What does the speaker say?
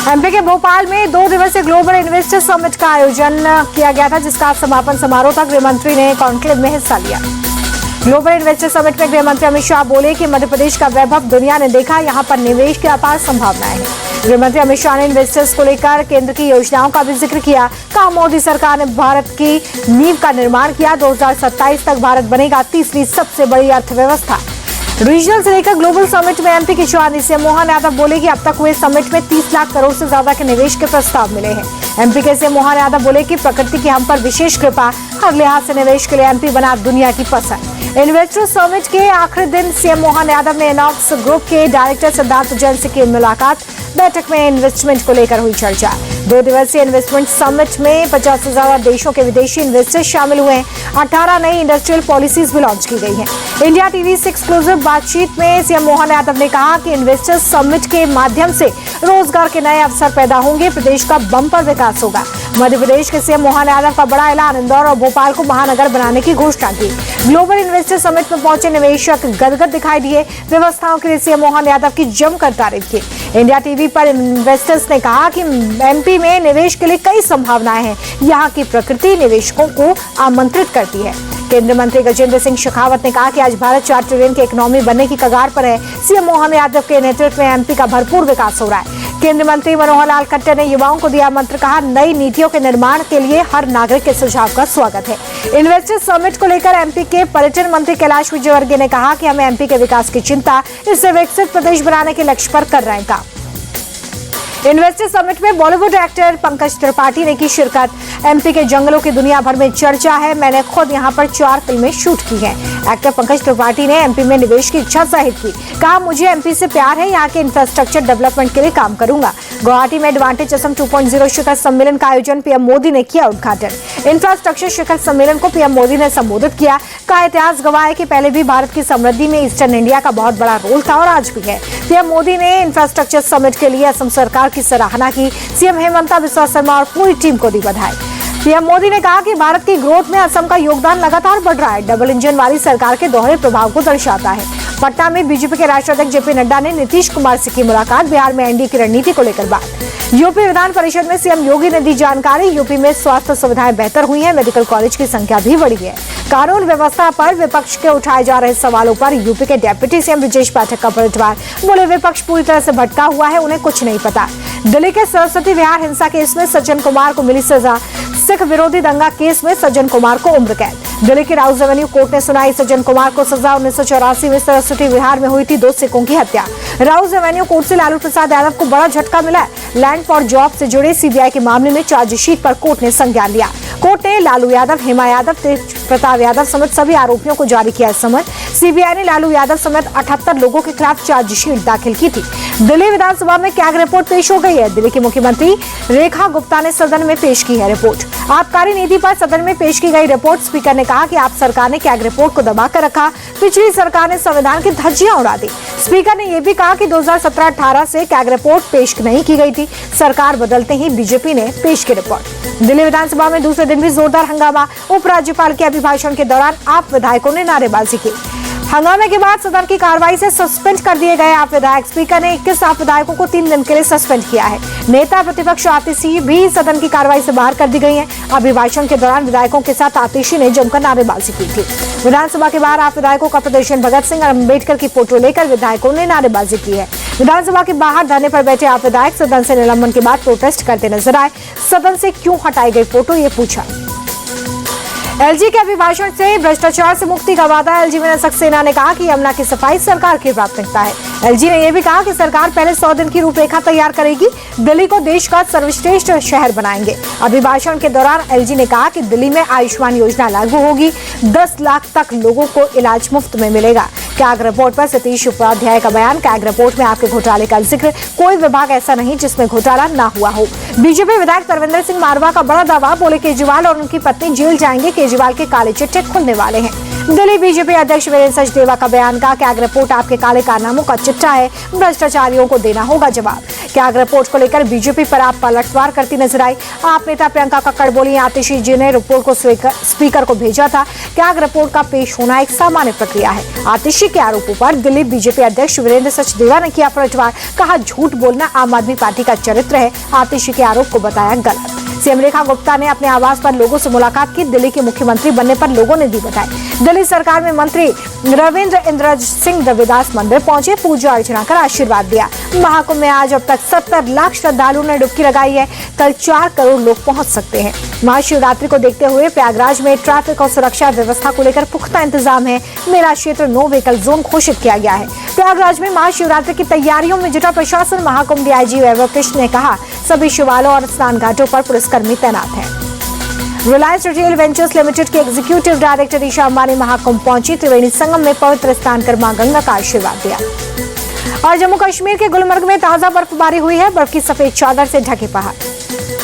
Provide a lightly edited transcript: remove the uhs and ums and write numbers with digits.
MP के भोपाल में 2 दिवसीय ग्लोबल इन्वेस्टर समिट का आयोजन किया गया था, जिसका समापन समारोह था। गृह मंत्री ने कॉन्क्लेव में हिस्सा लिया। ग्लोबल इन्वेस्टर समिट में गृह मंत्री अमित शाह बोले कि मध्य प्रदेश का वैभव दुनिया ने देखा, यहाँ पर निवेश की अपार संभावनाएं हैं। गृह मंत्री अमित शाह ने इन्वेस्टर्स को लेकर केंद्र की योजनाओं का भी जिक्र किया। कहा, मोदी सरकार ने भारत की नींव का निर्माण किया। 2027 तक भारत बनेगा तीसरी सबसे बड़ी अर्थव्यवस्था। रीजनल से लेकर ग्लोबल समिट में एमपी के चौहान सीएम मोहन यादव बोले कि अब तक हुए समिट में 30 लाख करोड़ से ज्यादा के निवेश के प्रस्ताव मिले हैं। एमपी के सीएम मोहन यादव बोले कि प्रकृति की हम पर विशेष कृपा, हर लिहाज से निवेश के लिए एमपी बना दुनिया की पसंद। इन्वेस्टर समिट के आखिरी दिन सीएम मोहन यादव ने इनॉक्स ग्रुप के डायरेक्टर सिद्धार्थ जैन से की मुलाकात। बैठक में इन्वेस्टमेंट को लेकर हुई चर्चा। 2 दिवसीय इन्वेस्टमेंट समिट में 50 से ज्यादा देशों के विदेशी इन्वेस्टर्स शामिल हुए हैं। 18 नई इंडस्ट्रियल पॉलिसीज भी लॉन्च की गई हैं। इंडिया टीवी से एक्सक्लूसिव बातचीत में सीएम मोहन यादव ने कहा कि इन्वेस्टर्स समिट के माध्यम से रोजगार के नए अवसर पैदा होंगे, प्रदेश का बम्पर विकास होगा। मध्य प्रदेश के सीएम मोहन यादव का बड़ा ऐलान, इंदौर और भोपाल को महानगर बनाने की घोषणा की। ग्लोबल इन्वेस्टर समिट में पहुंचे निवेशक गदगद दिखाई दिए। व्यवस्थाओं के लिए सीएम मोहन यादव की जमकर तारीफ की। इंडिया टीवी पर इन्वेस्टर्स ने कहा कि एमपी में निवेश के लिए कई संभावनाएं हैं। यहाँ की प्रकृति निवेशकों को आमंत्रित करती है। केंद्रीय मंत्री गजेंद्र सिंह शेखावत ने कहा कि आज भारत 4 ट्रिलियन की इकोनॉमी बनने की कगार पर है। सीएम मोहन यादव के नेतृत्व में एमपी का भरपूर विकास हो रहा है। केंद्रीय मंत्री मनोहर लाल खट्टर ने युवाओं को दिया मंत्र। कहा, नई नीतियों के निर्माण के लिए हर नागरिक के सुझाव का स्वागत है। इन्वेस्टर समिट को लेकर एमपी के पर्यटन मंत्री कैलाश विजयवर्गीय ने कहा कि हमें एमपी के विकास की चिंता, इससे विकसित प्रदेश बनाने के लक्ष्य पर कर रहे हैं काम। इन्वेस्टर समिट में बॉलीवुड एक्टर पंकज त्रिपाठी ने की शिरकत। एमपी के जंगलों की दुनिया भर में चर्चा है। मैंने खुद यहां पर 4 फिल्में शूट की हैं। एक्टर पंकज त्रिपाठी ने एमपी में निवेश की इच्छा जाहिर की। कहा, मुझे एमपी से प्यार है, यहाँ के इंफ्रास्ट्रक्चर डेवलपमेंट के लिए काम करूंगा। गुवाहाटी में एडवांटेज असम 2.0 शिखर सम्मेलन का आयोजन पीएम मोदी ने किया उद्घाटन। इंफ्रास्ट्रक्चर शिखर सम्मेलन को पीएम मोदी ने संबोधित किया। कहा, इतिहास गवाह है कि पहले भी भारत की समृद्धि में ईस्टर्न इंडिया का बहुत बड़ा रोल था और आज भी है। पीएम मोदी ने इंफ्रास्ट्रक्चर समिट के लिए असम सरकार की सराहना की। सीएम हेमंता बिस्वा शर्मा और पूरी टीम को दी बधाई। पीएम मोदी ने कहा कि भारत की ग्रोथ में असम का योगदान लगातार बढ़ रहा है। डबल इंजन वाली सरकार के दोहरे प्रभाव को दर्शाता है। पटना में बीजेपी के राष्ट्रीय अध्यक्ष जेपी नड्डा ने नीतीश कुमार से की मुलाकात। बिहार में एनडीए की रणनीति को लेकर बात। यूपी विधान परिषद में सीएम योगी ने दी जानकारी। यूपी में स्वास्थ्य सुविधाएं बेहतर हुई हैं, मेडिकल कॉलेज की संख्या भी बढ़ी है। कानून व्यवस्था पर विपक्ष के उठाए जा रहे सवालों पर यूपी के डिप्टी सीएम ब्रजेश पाठक का पलटवार। बोले, विपक्ष पूरी तरह से भटका हुआ है, उन्हें कुछ नहीं पता। दिल्ली के सरस्वती विहार हिंसा केस में सज्जन कुमार को मिली सजा। सिख विरोधी दंगा केस में सज्जन कुमार को उम्र कैद। दिल्ली के राउज एवेन्यू कोर्ट ने सुनाई सज्जन कुमार को सजा। 1984 में सरस्वती विहार में हुई थी 2 सिखों की हत्या। राउज एवेन्यू कोर्ट से लालू प्रसाद यादव को बड़ा झटका मिला। लैंड फॉर जॉब से जुड़े सीबीआई के मामले में चार्जशीट पर कोर्ट ने संज्ञान लिया। कोर्ट ने लालू यादव, हेमा यादव, तेज प्रताप यादव समेत सभी आरोपियों को जारी किया समन। सीबीआई ने लालू यादव समेत 78 लोगों के खिलाफ चार्जशीट दाखिल की थी। दिल्ली विधानसभा में कैग रिपोर्ट पेश हो गई है। दिल्ली की मुख्यमंत्री रेखा गुप्ता ने सदन में पेश की है रिपोर्ट। आबकारी नीति पर सदन में पेश की गई रिपोर्ट। स्पीकर ने कहा कि आप सरकार ने कैग रिपोर्ट को दबा कर रखा, पिछली सरकार ने संविधान की धज्जियां उड़ा दी। स्पीकर ने यह भी कहा कि 2017-18 से कैग रिपोर्ट पेश नहीं की गई थी। सरकार बदलते ही बीजेपी ने पेश की रिपोर्ट। दिल्ली विधानसभा में दूसरे दिन भी जोरदार हंगामा। उपराज्यपाल के अभिभाषण के दौरान आप विधायकों ने नारेबाजी की। हंगामे के बाद सदन की कार्रवाई से सस्पेंड कर दिए गए आप विधायक। स्पीकर ने 21 आप विधायकों को 3 दिन के लिए सस्पेंड किया है। नेता प्रतिपक्ष आतिशी भी सदन की कार्रवाई से बाहर कर दी गई है। अभिभाषण के दौरान विधायकों के साथ आतिशी ने जमकर नारेबाजी की थी। विधानसभा के बाहर आप विधायकों का प्रदर्शन। भगत सिंह और अम्बेडकर की फोटो लेकर विधायकों ने नारेबाजी की है। विधानसभा के बाहर धरने पर बैठे आप विधायक सदन से निलंबन के बाद प्रोटेस्ट करते नजर आए। सदन से क्यों हटाई गई फोटो, ये पूछा। एलजी के अभिभाषण से भ्रष्टाचार से मुक्ति का वादा। एलजी विनय सक्सेना ने कहा कि यमुना की सफाई सरकार की प्राथमिकता है। एलजी ने यह भी कहा कि सरकार पहले 100 दिन की रूपरेखा तैयार करेगी, दिल्ली को देश का सर्वश्रेष्ठ शहर बनाएंगे। अभिभाषण के दौरान एलजी ने कहा कि दिल्ली में आयुष्मान योजना लागू होगी, 10 लाख तक लोगों को इलाज मुफ्त में मिलेगा। कैग रिपोर्ट पर सतीश उपाध्याय का बयान। कैग रिपोर्ट में आपके घोटाले का जिक्र, कोई विभाग ऐसा नहीं जिसमें घोटाला ना हुआ हो। बीजेपी विधायक तरविंदर सिंह मारवा का बड़ा दावा। बोले, केजरीवाल और उनकी पत्नी जेल जाएंगे, केजरीवाल के काले चिट्ठे खुलने वाले हैं। दिल्ली बीजेपी अध्यक्ष वीरेंद्र सचदेवा का बयान का कैग रिपोर्ट आपके काले कारनामों का चिट्ठा है, भ्रष्टाचारियों को देना होगा जवाब। कैग रिपोर्ट को लेकर बीजेपी पर आप पलटवार करती नजर आई। आप नेता प्रियंका कक्कड़ बोली, आतिशी जी ने रिपोर्ट को स्पीकर को भेजा था। कैग रिपोर्ट का पेश होना एक सामान्य प्रक्रिया है। आतिशी के आरोपों पर दिल्ली बीजेपी अध्यक्ष वीरेंद्र सचदेवा ने किया पलटवार, कहा झूठ बोलना आम आदमी पार्टी का चरित्र है। आतिशी के आरोप को बताया गलत। सीएम रेखा गुप्ता ने अपने आवास पर लोगों से मुलाकात की। दिल्ली के मुख्यमंत्री बनने पर लोगों ने दी बधाई। दिल्ली सरकार में मंत्री रविंद्र इंद्रज सिंह रविदास मंदिर पहुंचे, पूजा अर्चना कर आशीर्वाद दिया। महाकुंभ में आज अब तक 70 लाख श्रद्धालुओं ने डुबकी लगाई है। कल 4 करोड़ लोग पहुंच सकते हैं। महाशिवरात्रि को देखते हुए प्रयागराज में ट्रैफिक और सुरक्षा व्यवस्था को लेकर पुख्ता इंतजाम है। मेला क्षेत्र नो व्हीकल जोन घोषित किया गया है। प्रयागराज में महाशिवरात्रि की तैयारियों में जुटा प्रशासन। महाकुंभ डीआईजी वैभव कृष्ण ने कहा, सभी शिवालयों और स्नान घाटों पर पुलिसकर्मी तैनात हैं। रिलायंस रिटेल वेंचर्स लिमिटेड के एग्जीक्यूटिव डायरेक्टर ईशा अंबानी महाकुंभ पहुंची। त्रिवेणी संगम में पवित्र स्नान कर मां गंगा का आशीर्वाद दिया। और जम्मू कश्मीर के गुलमर्ग में ताजा बर्फबारी हुई है। बर्फ की सफेद चादर से ढके पहाड़।